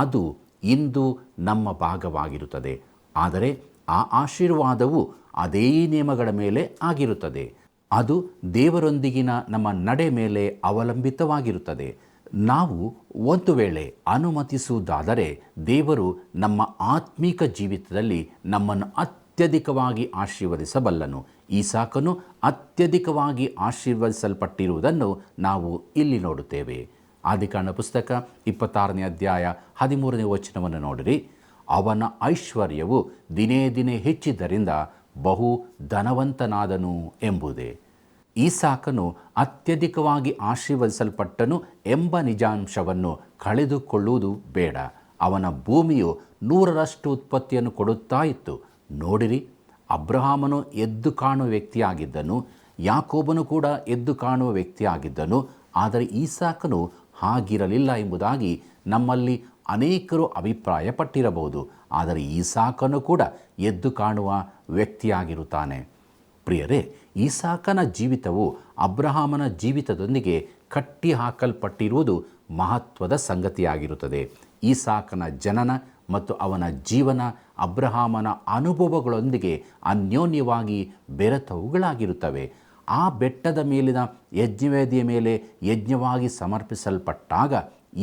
ಅದು ಇಂದು ನಮ್ಮ ಭಾಗವಾಗಿರುತ್ತದೆ. ಆದರೆ ಆ ಆಶೀರ್ವಾದವು ಅದೇ ನಿಯಮಗಳ ಮೇಲೆ ಆಗಿರುತ್ತದೆ. ಅದು ದೇವರೊಂದಿಗಿನ ನಮ್ಮ ನಡೆ ಮೇಲೆ ಅವಲಂಬಿತವಾಗಿರುತ್ತದೆ. ನಾವು ಒಂದು ವೇಳೆ ಅನುಮತಿಸುವುದಾದರೆ ದೇವರು ನಮ್ಮ ಆತ್ಮಿಕ ಜೀವಿತದಲ್ಲಿ ನಮ್ಮನ್ನು ಅತ್ಯಧಿಕವಾಗಿ ಆಶೀರ್ವದಿಸಬಲ್ಲನು. ಈಸಾಕನು ಅತ್ಯಧಿಕವಾಗಿ ಆಶೀರ್ವದಿಸಲ್ಪಟ್ಟಿರುವುದನ್ನು ನಾವು ಇಲ್ಲಿ ನೋಡುತ್ತೇವೆ. ಆದಿಕಾಂಡ ಪುಸ್ತಕ 26ನೇ ಅಧ್ಯಾಯ 13ನೇ ವಚನವನ್ನು ನೋಡಿರಿ. ಅವನ ಐಶ್ವರ್ಯವು ದಿನೇ ದಿನೇ ಹೆಚ್ಚಿದ್ದರಿಂದ ಬಹು ಧನವಂತನಾದನು ಎಂಬುದೇ. ಈಸಾಕನು ಅತ್ಯಧಿಕವಾಗಿ ಆಶೀರ್ವದಿಸಲ್ಪಟ್ಟನು ಎಂಬ ನಿಜಾಂಶವನ್ನು ಕಳೆದುಕೊಳ್ಳುವುದು ಬೇಡ. ಅವನ ಭೂಮಿಯು 100ರಷ್ಟು ಉತ್ಪತ್ತಿಯನ್ನು ಕೊಡುತ್ತಾ ಇತ್ತು. ನೋಡಿರಿ, ಅಬ್ರಹಾಮನು ಎದ್ದು ಕಾಣುವ ವ್ಯಕ್ತಿಯಾಗಿದ್ದನು, ಯಾಕೋಬನು ಕೂಡ ಎದ್ದು ಕಾಣುವ ವ್ಯಕ್ತಿಯಾಗಿದ್ದನು. ಆದರೆ ಈಸಾಕನು ಹಾಗಿರಲಿಲ್ಲ ಎಂಬುದಾಗಿ ನಮ್ಮಲ್ಲಿ ಅನೇಕರು ಅಭಿಪ್ರಾಯಪಟ್ಟಿರಬಹುದು. ಆದರೆ ಈಸಾಕನು ಕೂಡ ಎದ್ದು ಕಾಣುವ ವ್ಯಕ್ತಿಯಾಗಿರುತ್ತಾನೆ. ಪ್ರಿಯರೇ, ಈಸಾಕನ ಜೀವಿತವು ಅಬ್ರಹಾಮನ ಜೀವಿತದೊಂದಿಗೆ ಕಟ್ಟಿ ಹಾಕಲ್ಪಟ್ಟಿರುವುದು ಮಹತ್ವದ ಸಂಗತಿಯಾಗಿರುತ್ತದೆ. ಈಸಾಕನ ಜನನ ಮತ್ತು ಅವನ ಜೀವನ ಅಬ್ರಹಾಮನ ಅನುಭವಗಳೊಂದಿಗೆ ಅನ್ಯೋನ್ಯವಾಗಿ ಬೆರೆತವುಗಳಾಗಿರುತ್ತವೆ. ಆ ಬೆಟ್ಟದ ಮೇಲಿನ ಯಜ್ಞವೇದಿಯ ಮೇಲೆ ಯಜ್ಞವಾಗಿ ಸಮರ್ಪಿಸಲ್ಪಟ್ಟಾಗ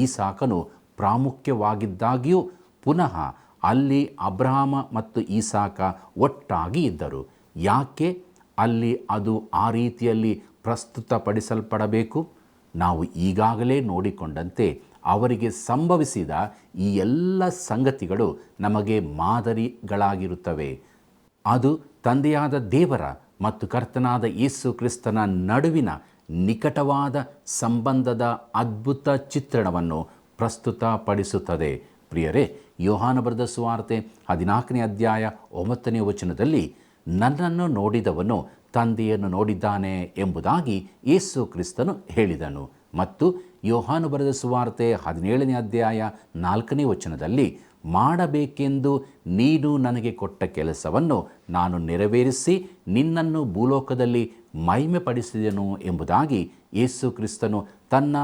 ಈಸಾಕನು ಪ್ರಾಮುಖ್ಯವಾಗಿದ್ದಾಗಿಯೂ ಪುನಃ ಅಲ್ಲಿ ಅಬ್ರಹಾಮ ಮತ್ತು ಈಸಾಕ ಒಟ್ಟಾಗಿ ಇದ್ದರು. ಯಾಕೆ ಅಲ್ಲಿ ಅದು ಆ ರೀತಿಯಲ್ಲಿ ಪ್ರಸ್ತುತಪಡಿಸಲ್ಪಡಬೇಕು? ನಾವು ಈಗಾಗಲೇ ನೋಡಿಕೊಂಡಂತೆ ಅವರಿಗೆ ಸಂಭವಿಸಿದ ಈ ಎಲ್ಲ ಸಂಗತಿಗಳು ನಮಗೆ ಮಾದರಿಗಳಾಗಿರುತ್ತವೆ. ಅದು ತಂದೆಯಾದ ದೇವರ ಮತ್ತು ಕರ್ತನಾದ ಯೇಸು ಕ್ರಿಸ್ತನ ನಡುವಿನ ನಿಕಟವಾದ ಸಂಬಂಧದ ಅದ್ಭುತ ಚಿತ್ರಣವನ್ನು ಪ್ರಸ್ತುತಪಡಿಸುತ್ತದೆ. ಪ್ರಿಯರೇ, ಯೋಹಾನ ಬರೆದ ಸುವಾರ್ತೆ 14ನೇ ಅಧ್ಯಾಯ 9ನೇ ವಚನದಲ್ಲಿ ನನ್ನನ್ನು ನೋಡಿದವನು ತಂದೆಯನ್ನು ನೋಡಿದ್ದಾನೆ ಎಂಬುದಾಗಿ ಯೇಸು ಕ್ರಿಸ್ತನು ಹೇಳಿದನು. ಮತ್ತು ಯೋಹಾನ ಬರೆದ ಸುವಾರ್ತೆ 17ನೇ ಅಧ್ಯಾಯ 4ನೇ ವಚನದಲ್ಲಿ ಮಾಡಬೇಕೆಂದು ನೀನು ನನಗೆ ಕೊಟ್ಟ ಕೆಲಸವನ್ನು ನಾನು ನೆರವೇರಿಸಿ ನಿನ್ನನ್ನು ಭೂಲೋಕದಲ್ಲಿ ಮಹಿಮೆಪಡಿಸಿದೆನು ಎಂಬುದಾಗಿ ಯೇಸು ಕ್ರಿಸ್ತನು ತನ್ನ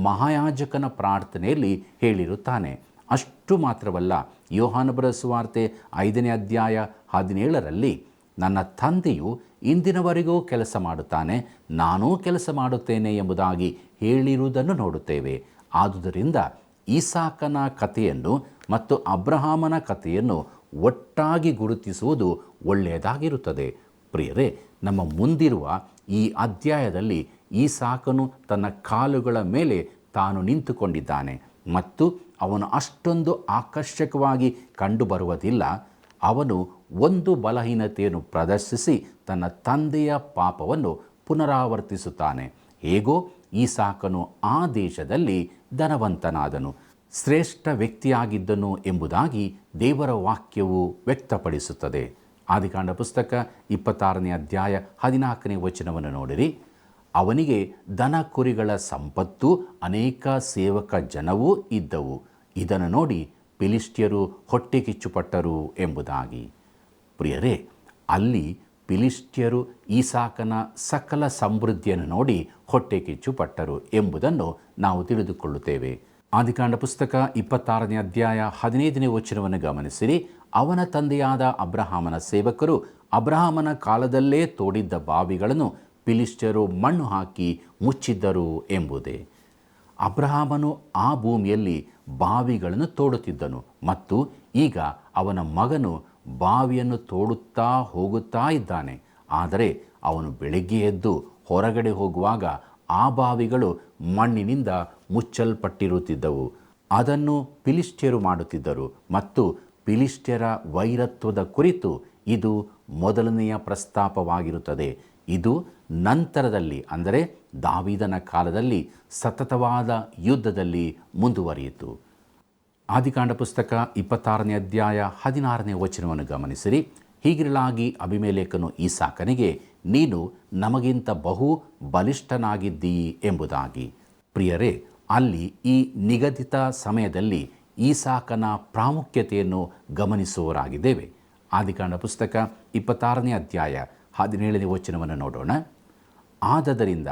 ಮಹಾಯಾಜಕನ ಪ್ರಾರ್ಥನೆಯಲ್ಲಿ ಹೇಳಿರುತ್ತಾನೆ. ಅಷ್ಟು ಮಾತ್ರವಲ್ಲ, ಯೋಹಾನ ಬರೆದ ಸುವಾರ್ತೆ 5ನೇ ಅಧ್ಯಾಯ 17ರಲ್ಲಿ ನನ್ನ ತಂದೆಯು ಇಂದಿನವರೆಗೂ ಕೆಲಸ ಮಾಡುತ್ತಾನೆ, ನಾನೂ ಕೆಲಸ ಮಾಡುತ್ತೇನೆ ಎಂಬುದಾಗಿ ಹೇಳಿರುವುದನ್ನು ನೋಡುತ್ತೇವೆ. ಆದುದರಿಂದ ಈಸಾಕನ ಕಥೆಯನ್ನು ಮತ್ತು ಅಬ್ರಹಾಮನ ಕಥೆಯನ್ನು ಒಟ್ಟಾಗಿ ಗುರುತಿಸುವುದು ಒಳ್ಳೆಯದಾಗಿರುತ್ತದೆ. ಪ್ರಿಯರೇ, ನಮ್ಮ ಮುಂದಿರುವ ಈ ಅಧ್ಯಾಯದಲ್ಲಿ ಈಸಾಕನು ತನ್ನ ಕಾಲುಗಳ ಮೇಲೆ ತಾನು ನಿಂತುಕೊಂಡಿದ್ದಾನೆ ಮತ್ತು ಅವನು ಅಷ್ಟೊಂದು ಆಕರ್ಷಕವಾಗಿ ಕಂಡುಬರುವುದಿಲ್ಲ. ಅವನು ಒಂದು ಬಲಹೀನತೆಯನ್ನು ಪ್ರದರ್ಶಿಸಿ ತನ್ನ ತಂದೆಯ ಪಾಪವನ್ನು ಪುನರಾವರ್ತಿಸುತ್ತಾನೆ. ಹೇಗೋ ಈಸಾಕನು ಆ ದೇಶದಲ್ಲಿ ಧನವಂತನಾದನು, ಶ್ರೇಷ್ಠ ವ್ಯಕ್ತಿಯಾಗಿದ್ದನು ಎಂಬುದಾಗಿ ದೇವರ ವಾಕ್ಯವು ವ್ಯಕ್ತಪಡಿಸುತ್ತದೆ. ಆದಿಕಾಂಡ ಪುಸ್ತಕ 26ನೇ ಅಧ್ಯಾಯ 14ನೇ ವಚನವನ್ನು ನೋಡಿರಿ. ಅವನಿಗೆ ದನ ಕುರಿಗಳ ಸಂಪತ್ತು, ಅನೇಕ ಸೇವಕ ಜನವೂ ಇದ್ದವು. ಇದನ್ನು ನೋಡಿ ಫಿಲಿಷ್ಟಿಯರು ಹೊಟ್ಟೆ ಕಿಚ್ಚುಪಟ್ಟರು ಎಂಬುದಾಗಿ. ಪ್ರಿಯರೇ, ಅಲ್ಲಿ ಫಿಲಿಷ್ಟಿಯರು ಈಸಾಕನ ಸಕಲ ಸಮೃದ್ಧಿಯನ್ನು ನೋಡಿ ಹೊಟ್ಟೆ ಕಿಚ್ಚುಪಟ್ಟರು ಎಂಬುದನ್ನು ನಾವು ತಿಳಿದುಕೊಳ್ಳುತ್ತೇವೆ. ಆದಿಕಾಂಡ ಪುಸ್ತಕ 26ನೇ ಅಧ್ಯಾಯ 15ನೇ ವಚನವನ್ನು ಗಮನಿಸಿರಿ. ಅವನ ತಂದೆಯಾದ ಅಬ್ರಹಾಮನ ಸೇವಕರು ಅಬ್ರಹಾಮನ ಕಾಲದಲ್ಲೇ ತೋಡಿದ್ದ ಬಾವಿಗಳನ್ನು ಫಿಲಿಷ್ಟಿಯರು ಮಣ್ಣು ಹಾಕಿ ಮುಚ್ಚಿದ್ದರು ಎಂಬುದೇ. ಅಬ್ರಹಾಮನು ಆ ಭೂಮಿಯಲ್ಲಿ ಬಾವಿಗಳನ್ನು ತೋಡುತ್ತಿದ್ದನು ಮತ್ತು ಈಗ ಅವನ ಮಗನು ಬಾವಿಯನ್ನು ತೋಡುತ್ತಾ ಹೋಗುತ್ತಾ ಇದ್ದಾನೆ. ಆದರೆ ಅವನು ಬೆಳಗ್ಗೆ ಎದ್ದು ಹೊರಗಡೆ ಹೋಗುವಾಗ ಆ ಬಾವಿಗಳು ಮಣ್ಣಿನಿಂದ ಮುಚ್ಚಲ್ಪಟ್ಟಿರುತ್ತಿದ್ದವು. ಅದನ್ನು ಫಿಲಿಷ್ಟಿಯರು ಮಾಡುತ್ತಿದ್ದರು ಮತ್ತು ಫಿಲಿಷ್ಟಿಯರ ವೈರತ್ವದ ಕುರಿತು ಇದು ಮೊದಲನೆಯ ಪ್ರಸ್ತಾಪವಾಗಿರುತ್ತದೆ. ಇದು ನಂತರದಲ್ಲಿ, ಅಂದರೆ ದಾವೀದನ ಕಾಲದಲ್ಲಿ ಸತತವಾದ ಯುದ್ಧದಲ್ಲಿ ಮುಂದುವರಿಯಿತು. ಆದಿಕಾಂಡ ಪುಸ್ತಕ 26ನೇ ಅಧ್ಯಾಯ 16ನೇ ವಚನವನ್ನು ಗಮನಿಸಿರಿ. ಹೀಗಿರಲಾಗಿ ಅಬಿಮೆಲೆಕನು ಈಸಾಕನಿಗೆ, ನೀನು ನಮಗಿಂತ ಬಹು ಬಲಿಷ್ಠನಾಗಿದ್ದೀ ಎಂಬುದಾಗಿ. ಪ್ರಿಯರೇ, ಅಲ್ಲಿ ಈ ನಿಗದಿತ ಸಮಯದಲ್ಲಿ ಈಸಾಕನ ಪ್ರಾಮುಖ್ಯತೆಯನ್ನು ಗಮನಿಸುವವರಾಗಿದ್ದೇವೆ. ಆದಿಕಾಂಡ ಪುಸ್ತಕ 26ನೇ ಅಧ್ಯಾಯ 17ನೇ ವಚನವನ್ನು ನೋಡೋಣ. ಆದದರಿಂದ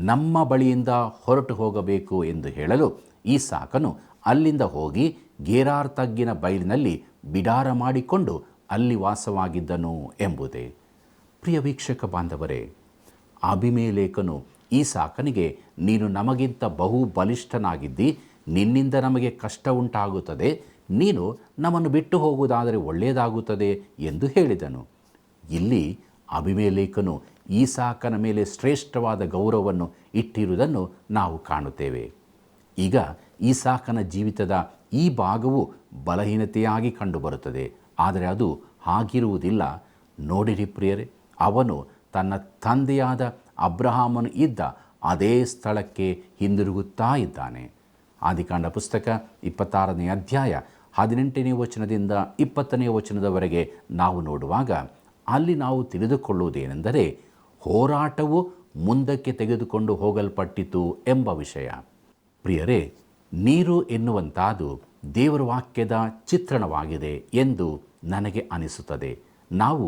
ನಮ್ಮ ಬಳಿಯಿಂದ ಹೊರಟು ಹೋಗಬೇಕು ಎಂದು ಹೇಳಲು ಈಸಾಕನು ಅಲ್ಲಿಂದ ಹೋಗಿ ಗೆರಾರ್ ತಗ್ಗಿನ ಬಯಲಿನಲ್ಲಿ ಬಿಡಾರ ಮಾಡಿಕೊಂಡು ಅಲ್ಲಿ ವಾಸವಾಗಿದ್ದನು ಎಂಬುದೇ. ಪ್ರಿಯ ವೀಕ್ಷಕ ಬಾಂಧವರೇ, ಅಬಿಮೆಲೆಕನು ಈಸಾಕನಿಗೆ, ನೀನು ನಮಗಿಂತ ಬಹು ಬಲಿಷ್ಠನಾಗಿದ್ದಿ, ನಿನ್ನಿಂದ ನಮಗೆ ಕಷ್ಟ ಉಂಟಾಗುತ್ತದೆ, ನೀನು ನಮ್ಮನ್ನು ಬಿಟ್ಟು ಹೋಗುವುದಾದರೆ ಒಳ್ಳೆಯದಾಗುತ್ತದೆ ಎಂದು ಹೇಳಿದನು. ಇಲ್ಲಿ ಅಬಿಮೆಲೆಕನು ಈಸಾಕನ ಮೇಲೆ ಶ್ರೇಷ್ಠವಾದ ಗೌರವವನ್ನು ಇಟ್ಟಿರುವುದನ್ನು ನಾವು ಕಾಣುತ್ತೇವೆ. ಈಗ ಈಸಾಕನ ಜೀವಿತದ ಈ ಭಾಗವು ಬಲಹೀನತೆಯಾಗಿ ಕಂಡುಬರುತ್ತದೆ. ಆದರೆ ಅದು ಹಾಗಿರುವುದಿಲ್ಲ. ನೋಡಿರಿ ಪ್ರಿಯರೇ, ಅವನು ತನ್ನ ತಂದೆಯಾದ ಅಬ್ರಹಾಮನು ಇದ್ದ ಅದೇ ಸ್ಥಳಕ್ಕೆ ಹಿಂದಿರುಗುತ್ತಾ ಇದ್ದಾನೆ. ಆದಿಕಾಂಡ ಪುಸ್ತಕ 26ನೇ ಅಧ್ಯಾಯ 18ನೇ ವಚನದಿಂದ 20ನೇ ವಚನದವರೆಗೆ ನಾವು ನೋಡುವಾಗ ಅಲ್ಲಿ ನಾವು ತಿಳಿದುಕೊಳ್ಳುವುದೇನೆಂದರೆ, ಹೋರಾಟವು ಮುಂದಕ್ಕೆ ತೆಗೆದುಕೊಂಡು ಹೋಗಲ್ಪಟ್ಟಿತು ಎಂಬ ವಿಷಯ. ಪ್ರಿಯರೇ, ನೀರು ಎನ್ನುವಂಥದ್ದು ದೇವರ ವಾಕ್ಯದ ಚಿತ್ರಣವಾಗಿದೆ ಎಂದು ನನಗೆ ಅನಿಸುತ್ತದೆ. ನಾವು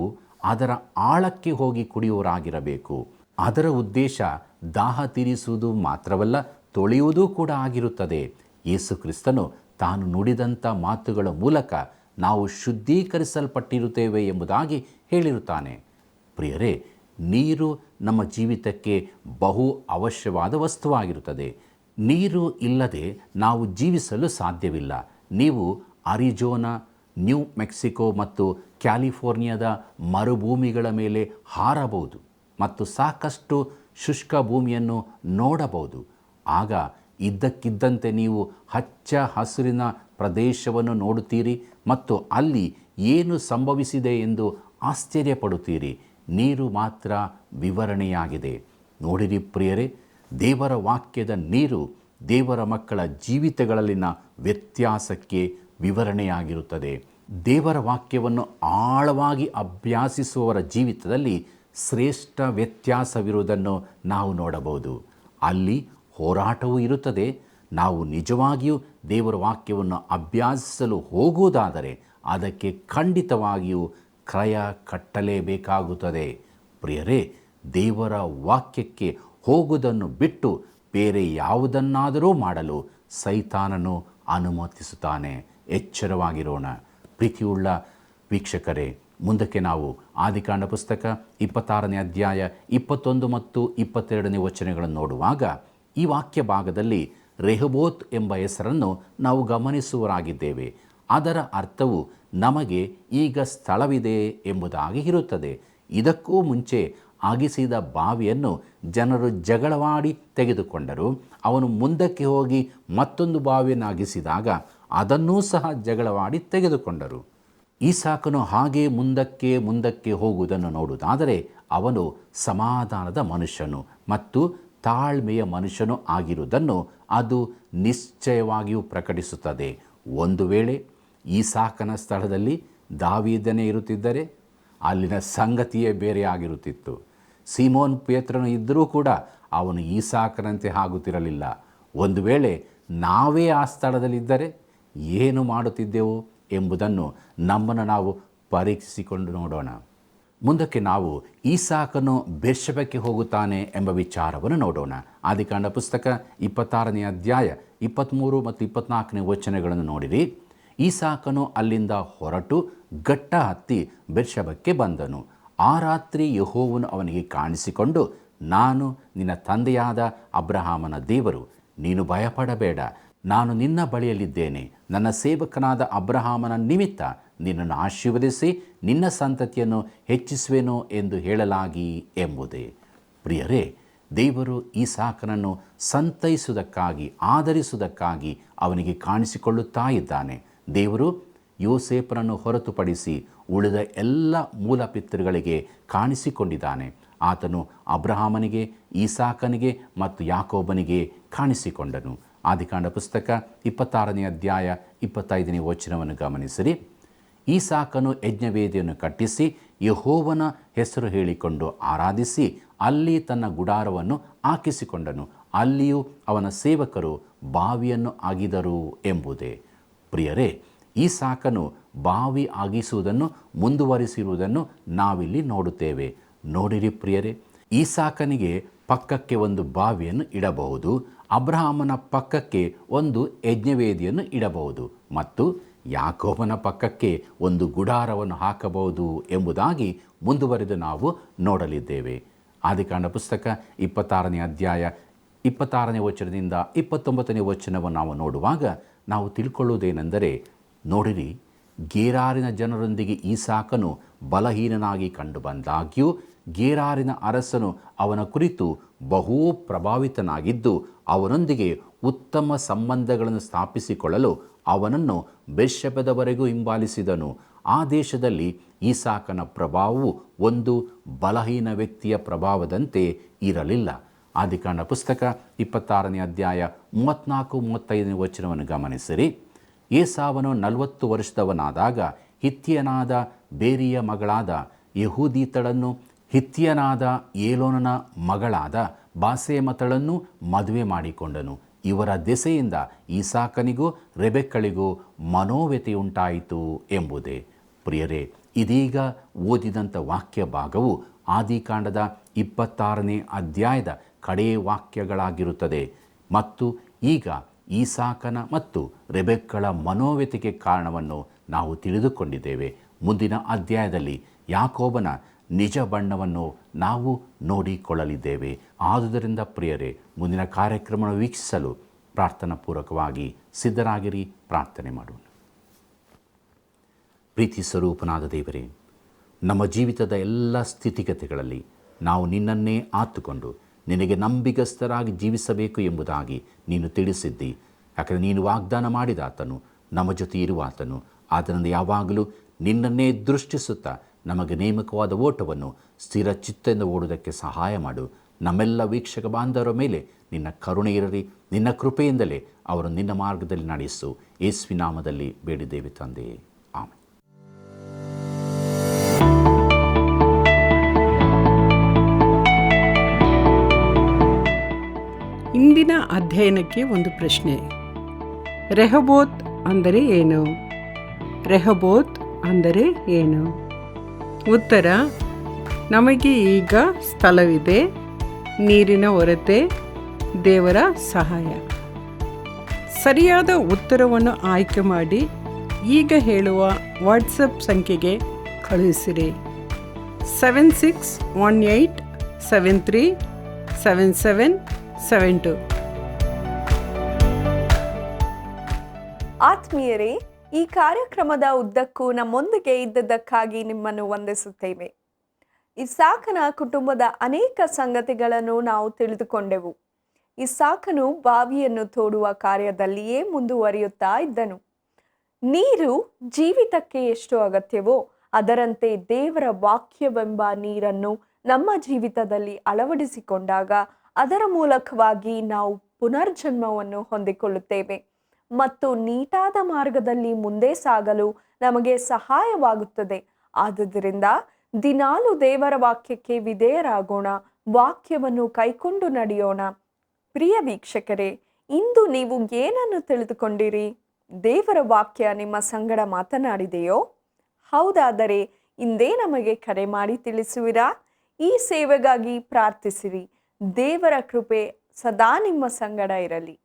ಅದರ ಆಳಕ್ಕೆ ಹೋಗಿ ಕುಡಿಯುವರಾಗಿರಬೇಕು. ಅದರ ಉದ್ದೇಶ ದಾಹ ತೀರಿಸುವುದು ಮಾತ್ರವಲ್ಲ, ತೊಳೆಯುವುದೂ ಕೂಡ ಆಗಿರುತ್ತದೆ. ಯೇಸು ಕ್ರಿಸ್ತನು ತಾನು ನುಡಿದಂಥ ಮಾತುಗಳ ಮೂಲಕ ನಾವು ಶುದ್ಧೀಕರಿಸಲ್ಪಟ್ಟಿರುತ್ತೇವೆ ಎಂಬುದಾಗಿ ಹೇಳಿರುತ್ತಾನೆ. ಪ್ರಿಯರೇ, ನೀರು ನಮ್ಮ ಜೀವಿತಕ್ಕೆ ಬಹು ಅವಶ್ಯವಾದ ವಸ್ತುವಾಗಿರುತ್ತದೆ. ನೀರು ಇಲ್ಲದೆ ನಾವು ಜೀವಿಸಲು ಸಾಧ್ಯವಿಲ್ಲ. ನೀವು ಅರಿಜೋನಾ, ನ್ಯೂ ಮೆಕ್ಸಿಕೋ ಮತ್ತು ಕ್ಯಾಲಿಫೋರ್ನಿಯಾದ ಮರುಭೂಮಿಗಳ ಮೇಲೆ ಹಾರಬಹುದು ಮತ್ತು ಸಾಕಷ್ಟು ಶುಷ್ಕ ಭೂಮಿಯನ್ನು ನೋಡಬಹುದು. ಆಗ ಇದ್ದಕ್ಕಿದ್ದಂತೆ ನೀವು ಹಚ್ಚ ಹಸಿರಿನ ಪ್ರದೇಶವನ್ನು ನೋಡುತ್ತೀರಿ ಮತ್ತು ಅಲ್ಲಿ ಏನು ಸಂಭವಿಸಿದೆ ಎಂದು ಆಶ್ಚರ್ಯಪಡುತ್ತೀರಿ. ನೀರು ಮಾತ್ರ ವಿವರಣೆಯಾಗಿದೆ. ನೋಡಿರಿ ಪ್ರಿಯರೇ, ದೇವರ ವಾಕ್ಯದ ನೀರು ದೇವರ ಮಕ್ಕಳ ಜೀವಿತಗಳಲ್ಲಿನ ವ್ಯತ್ಯಾಸಕ್ಕೆ ವಿವರಣೆಯಾಗಿರುತ್ತದೆ. ದೇವರ ವಾಕ್ಯವನ್ನು ಆಳವಾಗಿ ಅಭ್ಯಾಸಿಸುವವರ ಜೀವಿತದಲ್ಲಿ ಶ್ರೇಷ್ಠ ವ್ಯತ್ಯಾಸವಿರುವುದನ್ನು ನಾವು ನೋಡಬಹುದು. ಅಲ್ಲಿ ಹೋರಾಟವೂ ಇರುತ್ತದೆ. ನಾವು ನಿಜವಾಗಿಯೂ ದೇವರ ವಾಕ್ಯವನ್ನು ಅಭ್ಯಾಸಿಸಲು ಹೋಗುವುದಾದರೆ ಅದಕ್ಕೆ ಖಂಡಿತವಾಗಿಯೂ ಕ್ರಯ ಕಟ್ಟಲೇಬೇಕಾಗುತ್ತದೆ. ಪ್ರಿಯರೇ, ದೇವರ ವಾಕ್ಯಕ್ಕೆ ಹೋಗುವುದನ್ನು ಬಿಟ್ಟು ಬೇರೆ ಯಾವುದನ್ನಾದರೂ ಮಾಡಲು ಸೈತಾನನು ಅನುಮತಿಸುತ್ತಾನೆ. ಎಚ್ಚರವಾಗಿರೋಣ. ಪ್ರೀತಿಯುಳ್ಳ ವೀಕ್ಷಕರೇ, ಮುಂದಕ್ಕೆ ನಾವು ಆದಿಕಾಂಡ ಪುಸ್ತಕ 26ನೇ ಅಧ್ಯಾಯ 21 ಮತ್ತು 22ನೇ ವಚನಗಳನ್ನು ನೋಡುವಾಗ ಈ ವಾಕ್ಯ ಭಾಗದಲ್ಲಿ ರೆಹೋಬೋತ್ ಎಂಬ ಹೆಸರನ್ನು ನಾವು ಗಮನಿಸುವರಾಗಿದ್ದೇವೆ. ಅದರ ಅರ್ಥವು ನಮಗೆ ಈಗ ಸ್ಥಳವಿದೆ ಎಂಬುದಾಗಿ ಇರುತ್ತದೆ. ಇದಕ್ಕೂ ಮುಂಚೆ ಅಗಿಸಿದ ಬಾವಿಯನ್ನು ಜನರು ಜಗಳವಾಡಿ ತೆಗೆದುಕೊಂಡರು. ಅವನು ಮುಂದಕ್ಕೆ ಹೋಗಿ ಮತ್ತೊಂದು ಬಾವಿಯನ್ನು ಅಗಿಸಿದಾಗ ಅದನ್ನೂ ಸಹ ಜಗಳವಾಡಿ ತೆಗೆದುಕೊಂಡರು. ಈಸಾಕನು ಹಾಗೆ ಮುಂದಕ್ಕೆ ಹೋಗುವುದನ್ನು ನೋಡುವುದಾದರೆ ಅವನು ಸಮಾಧಾನದ ಮನುಷ್ಯನು ಮತ್ತು ತಾಳ್ಮೆಯ ಮನುಷ್ಯನು ಆಗಿರುವುದನ್ನು ಅದು ನಿಶ್ಚಯವಾಗಿಯೂ ಪ್ರಕಟಿಸುತ್ತದೆ. ಒಂದು ವೇಳೆ ಈಸಾಕನ ಸ್ಥಳದಲ್ಲಿ ದಾವೀದನೇ ಇರುತ್ತಿದ್ದರೆ ಅಲ್ಲಿನ ಸಂಗತಿಯೇ ಬೇರೆಯಾಗಿರುತ್ತಿತ್ತು. ಸೀಮೋನ್ ಪೇತ್ರನು ಇದ್ದರೂ ಕೂಡ ಅವನು ಈಸಾಕನಂತೆ ಆಗುತ್ತಿರಲಿಲ್ಲ. ಒಂದು ವೇಳೆ ನಾವೇ ಆ ಸ್ಥಳದಲ್ಲಿದ್ದರೆ ಏನು ಮಾಡುತ್ತಿದ್ದೆವು ಎಂಬುದನ್ನು ನಮ್ಮನ್ನು ನಾವು ಪರೀಕ್ಷಿಸಿಕೊಂಡು ನೋಡೋಣ. ಮುಂದಕ್ಕೆ ನಾವು ಈಸಾಕನು ಬೆರ್ಷೆಬಕ್ಕೆ ಹೋಗುತ್ತಾನೆ ಎಂಬ ವಿಚಾರವನ್ನು ನೋಡೋಣ. ಆದಿಕಾಂಡ ಪುಸ್ತಕ 26ನೇ ಅಧ್ಯಾಯ 23 ಮತ್ತು 24ನೇ ವಚನಗಳನ್ನು ನೋಡಿರಿ. ಈಸಾಕನು ಅಲ್ಲಿಂದ ಹೊರಟು ಗಟ್ಟ ಹತ್ತಿ ಬೆರ್ಷೆಬಕ್ಕೆ ಬಂದನು. ಆ ರಾತ್ರಿ ಯೆಹೋವನು ಅವನಿಗೆ ಕಾಣಿಸಿಕೊಂಡು, ನಾನು ನಿನ್ನ ತಂದೆಯಾದ ಅಬ್ರಹಾಮನ ದೇವರು, ನೀನು ಭಯಪಡಬೇಡ, ನಾನು ನಿನ್ನ ಬಳಿಯಲ್ಲಿದ್ದೇನೆ. ನನ್ನ ಸೇವಕನಾದ ಅಬ್ರಹಾಮನ ನಿಮಿತ್ತ ನಿನ್ನನ್ನು ಆಶೀರ್ವದಿಸಿ ನಿನ್ನ ಸಂತತಿಯನ್ನು ಹೆಚ್ಚಿಸುವೆನು ಎಂದು ಹೇಳಲಾಗಿ ಎಂಬುದೇ. ಪ್ರಿಯರೇ, ದೇವರು ಈಸಾಕನನ್ನು ಸಂತೈಸುವುದಕ್ಕಾಗಿ ಆದರಿಸುವುದಕ್ಕಾಗಿ ಅವನಿಗೆ ಕಾಣಿಸಿಕೊಳ್ಳುತ್ತಾ ಇದ್ದಾನೆ. ದೇವರು ಯೋಸೇಫನನ್ನು ಹೊರತುಪಡಿಸಿ ಉಳಿದ ಎಲ್ಲ ಮೂಲ ಪಿತೃಗಳಿಗೆ ಕಾಣಿಸಿಕೊಂಡಿದ್ದಾನೆ. ಆತನು ಅಬ್ರಹಾಮನಿಗೆ, ಈಸಾಕನಿಗೆ ಮತ್ತು ಯಾಕೋಬನಿಗೆ ಕಾಣಿಸಿಕೊಂಡನು. ಆದಿಕಾಂಡ ಪುಸ್ತಕ 26ನೇ ಅಧ್ಯಾಯ 25ನೇ ವಚನವನ್ನು ಗಮನಿಸಿರಿ. ಈಸಾಕನು ಯಜ್ಞವೇದಿಯನ್ನು ಕಟ್ಟಿಸಿ ಯೆಹೋವನ ಹೆಸರು ಹೇಳಿಕೊಂಡು ಆರಾಧಿಸಿ ಅಲ್ಲಿ ತನ್ನ ಗುಡಾರವನ್ನು ಹಾಕಿಸಿಕೊಂಡನು. ಅಲ್ಲಿಯೂ ಅವನ ಸೇವಕರು ಬಾವಿಯನ್ನು ಅಗಿದರು ಎಂಬುದೇ. ಪ್ರಿಯರೇ, ಈಸಾಕನು ಬಾವಿ ಅಗಿಸುವುದನ್ನು ಮುಂದುವರಿಸಿರುವುದನ್ನು ನಾವಿಲ್ಲಿ ನೋಡುತ್ತೇವೆ. ನೋಡಿರಿ ಪ್ರಿಯರೇ, ಈಸಾಕನಿಗೆ ಪಕ್ಕಕ್ಕೆ ಒಂದು ಬಾವಿಯನ್ನು ಇಡಬಹುದು, ಅಬ್ರಹಾಮನ ಪಕ್ಕಕ್ಕೆ ಒಂದು ಯಜ್ಞವೇದಿಯನ್ನು ಇಡಬಹುದು ಮತ್ತು ಯಾಕೋಬನ ಪಕ್ಕಕ್ಕೆ ಒಂದು ಗುಡಾರವನ್ನು ಹಾಕಬಹುದು ಎಂಬುದಾಗಿ ಮುಂದುವರೆದು ನಾವು ನೋಡಲಿದ್ದೇವೆ. ಆದಿಕಾಂಡ ಪುಸ್ತಕ 26ನೇ ಅಧ್ಯಾಯ 26ನೇ ವಚನದಿಂದ 29ನೇ ವಚನವನ್ನು ನಾವು ನೋಡುವಾಗ ನಾವು ತಿಳ್ಕೊಳ್ಳುವುದೇನೆಂದರೆ, ನೋಡಿರಿ, ಗೇರಾರಿನ ಜನರೊಂದಿಗೆ ಈಸಾಕನು ಬಲಹೀನನಾಗಿ ಕಂಡು ಬಂದಾಗ್ಯೂ ಗೇರಾರಿನ ಅರಸನು ಅವನ ಕುರಿತು ಬಹು ಪ್ರಭಾವಿತನಾಗಿದ್ದು ಅವನೊಂದಿಗೆ ಉತ್ತಮ ಸಂಬಂಧಗಳನ್ನು ಸ್ಥಾಪಿಸಿಕೊಳ್ಳಲು ಅವನನ್ನು ಬೆರ್ಷೆಬದವರೆಗೂ ಹಿಂಬಾಲಿಸಿದನು. ಆ ದೇಶದಲ್ಲಿ ಈಸಾಕನ ಪ್ರಭಾವವು ಒಂದು ಬಲಹೀನ ವ್ಯಕ್ತಿಯ ಪ್ರಭಾವದಂತೆ ಇರಲಿಲ್ಲ. ಆದಿಕಾಂಡ ಪುಸ್ತಕ 26ನೇ ಅಧ್ಯಾಯ 34-35ನೇ ವಚನವನ್ನು ಗಮನಿಸಿರಿ. ಏಸಾವನು 40 ವರ್ಷದವನಾದಾಗ ಹಿತ್ತಿಯನಾದ ಬೇರಿಯ ಮಗಳಾದ ಯೆಹೂದೀತಳನ್ನು ಹಿತ್ತಿಯನಾದ ಏಲೋನನ ಮಗಳಾದ ಬಾಸೇಮತಳನ್ನು ಮದುವೆ ಮಾಡಿಕೊಂಡನು. ಇವರ ದೆಸೆಯಿಂದ ಈಸಾಕನಿಗೂ ರೆಬೆಕ್ಕಳಿಗೂ ಮನೋವ್ಯತೆಯುಂಟಾಯಿತು ಎಂಬುದೇ. ಪ್ರಿಯರೇ, ಇದೀಗ ಓದಿದಂಥ ವಾಕ್ಯ ಭಾಗವು ಆದಿಕಾಂಡದ 26ನೇ ಅಧ್ಯಾಯದ ಕಡೇ ವಾಕ್ಯಗಳಾಗಿರುತ್ತದೆ ಮತ್ತು ಈಗ ಈಸಾಕನ ಮತ್ತು ರೆಬೆಕ್ಕಳ ಮನೋವ್ಯತೆಗೆ ಕಾರಣವನ್ನು ನಾವು ತಿಳಿದುಕೊಂಡಿದ್ದೇವೆ. ಮುಂದಿನ ಅಧ್ಯಾಯದಲ್ಲಿ ಯಾಕೋಬನ ನಿಜ ಬಣ್ಣವನ್ನು ನಾವು ನೋಡಿಕೊಳ್ಳಲಿದ್ದೇವೆ. ಆದುದರಿಂದ ಪ್ರಿಯರೇ, ಮುಂದಿನ ಕಾರ್ಯಕ್ರಮವನ್ನು ವೀಕ್ಷಿಸಲು ಪ್ರಾರ್ಥನಾಪೂರ್ವಕವಾಗಿ ಸಿದ್ಧರಾಗಿರಿ. ಪ್ರಾರ್ಥನೆ ಮಾಡೋಣ. ಪ್ರೀತಿ ಸ್ವರೂಪನಾದ ದೇವರೇ, ನಮ್ಮ ಜೀವಿತದ ಎಲ್ಲ ಸ್ಥಿತಿಗತಿಗಳಲ್ಲಿ ನಾವು ನಿನ್ನನ್ನೇ ಆತುಕೊಂಡು ನಿನಗೆ ನಂಬಿಗಸ್ತರಾಗಿ ಜೀವಿಸಬೇಕು ಎಂಬುದಾಗಿ ನೀನು ತಿಳಿಸಿದ್ದಿ. ಯಾಕಂದರೆ ನೀನು ವಾಗ್ದಾನ ಮಾಡಿದ ಆತನು ನಮ್ಮ ಜೊತೆ ಇರುವಾತನು. ಆದ್ದರಿಂದ ಯಾವಾಗಲೂ ನಿನ್ನನ್ನೇ ದೃಷ್ಟಿಸುತ್ತಾ ನಮಗೆ ನೇಮಕವಾದ ಓಟವನ್ನು ಸ್ಥಿರ ಚಿತ್ತದಿಂದ ಓಡುವುದಕ್ಕೆ ಸಹಾಯ ಮಾಡು. ನಮ್ಮೆಲ್ಲ ವೀಕ್ಷಕ ಬಾಂಧವರ ಮೇಲೆ ನಿನ್ನ ಕರುಣೆ ಇರಲಿ. ನಿನ್ನ ಕೃಪೆಯಿಂದಲೇ ಅವರು ನಿನ್ನ ಮಾರ್ಗದಲ್ಲಿ ನಡೆಸು. ಯೇಸುವಿನ ನಾಮದಲ್ಲಿ ಬೇಡಿದ್ದೇವೆ ತಂದೆಯೇ, ಆಮೆನ್. ಇಂದಿನ ಅಧ್ಯಯನಕ್ಕೆ ಒಂದು ಪ್ರಶ್ನೆ. ರೆಹೋಬೋತ್ ಅಂದರೆ ಏನು? ರೆಹೋಬೋತ್ ಅಂದರೆ ಏನು? ಉತ್ತರ: ನಮಗೆ ಈಗ ಸ್ಥಳವಿದೆ, ನೀರಿನ ಹೊರತೆ, ದೇವರ ಸಹಾಯ. ಸರಿಯಾದ ಉತ್ತರವನ್ನು ಆಯ್ಕೆ ಮಾಡಿ ಈಗ ಹೇಳುವ ವಾಟ್ಸಪ್ ಸಂಖ್ಯೆಗೆ ಕಳುಹಿಸಿರಿ. 7618737772. ಆತ್ಮೀಯರೇ, ಈ ಕಾರ್ಯಕ್ರಮದ ಉದ್ದಕ್ಕೂ ನಮ್ಮೊಂದಿಗೆ ಇದ್ದದ್ದಕ್ಕಾಗಿ ನಿಮ್ಮನ್ನು ವಂದಿಸುತ್ತೇವೆ. ಇಸಾಕನ ಕುಟುಂಬದ ಅನೇಕ ಸಂಗತಿಗಳನ್ನು ನಾವು ತಿಳಿದುಕೊಂಡೆವು. ಇಸಾಕನು ಬಾವಿಯನ್ನು ತೋಡುವ ಕಾರ್ಯದಲ್ಲಿಯೇ ಮುಂದುವರಿಯುತ್ತಾ ಇದ್ದನು. ನೀರು ಜೀವಿತಕ್ಕೆ ಎಷ್ಟು ಅಗತ್ಯವೋ ಅದರಂತೆ ದೇವರ ವಾಕ್ಯವೆಂಬ ನೀರನ್ನು ನಮ್ಮ ಜೀವಿತದಲ್ಲಿ ಅಳವಡಿಸಿಕೊಂಡಾಗ ಅದರ ಮೂಲಕವಾಗಿ ನಾವು ಪುನರ್ಜನ್ಮವನ್ನು ಹೊಂದಿಕೊಳ್ಳುತ್ತೇವೆ ಮತ್ತು ನೀಟಾದ ಮಾರ್ಗದಲ್ಲಿ ಮುಂದೆ ಸಾಗಲು ನಮಗೆ ಸಹಾಯವಾಗುತ್ತದೆ. ಆದುದರಿಂದ ದಿನಾಲು ದೇವರ ವಾಕ್ಯಕ್ಕೆ ವಿಧೇಯರಾಗೋಣ, ವಾಕ್ಯವನ್ನು ಕೈಕೊಂಡು ನಡೆಯೋಣ. ಪ್ರಿಯ ವೀಕ್ಷಕರೇ, ಇಂದು ನೀವು ಏನನ್ನು ತಿಳಿದುಕೊಂಡಿರಿ? ದೇವರ ವಾಕ್ಯ ನಿಮ್ಮ ಸಂಗಡ ಮಾತನಾಡಿದೆಯೋ? ಹೌದಾದರೆ ಇಂದೇ ನಮಗೆ ಕರೆ ಮಾಡಿ ತಿಳಿಸುವಿರಾ? ಈ ಸೇವೆಗಾಗಿ ಪ್ರಾರ್ಥಿಸಿರಿ. ದೇವರ ಕೃಪೆ ಸದಾ ನಿಮ್ಮ ಸಂಗಡ ಇರಲಿ.